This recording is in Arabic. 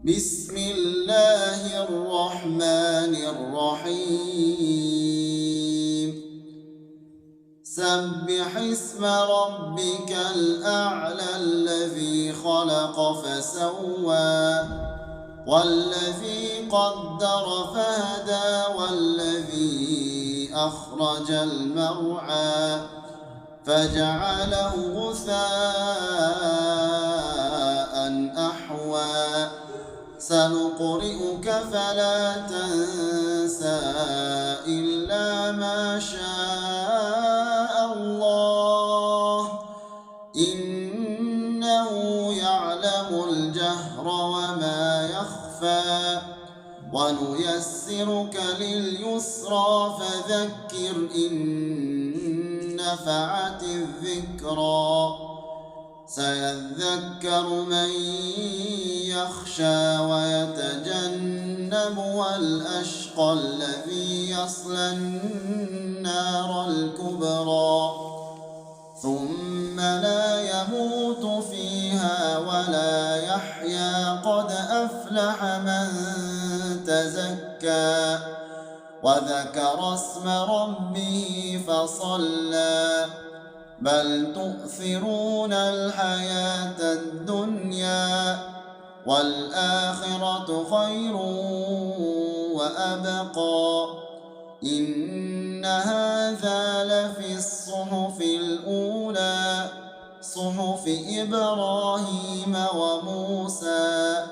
بسم الله الرحمن الرحيم سبح اسم ربك الأعلى الذي خلق فسوى والذي قدر فهدى والذي أخرج المرعى فجعله غثاء أحوى سنقرئك فلا تنسى إلا ما شاء الله إنه يعلم الجهر وما يخفى ونيسرك لليسرى فذكر إن نفعت الذكرى سيذكر من يخشى ويتجنبها الأشقى الذي يصلى النار الكبرى ثم لا يموت فيها ولا يحيا قد أفلح من تزكى وذكر اسم ربه فصلى بل تؤثرون الحياة الدنيا والآخرة خير وأبقى إن هذا لفي الصحف الأولى صحف إبراهيم وموسى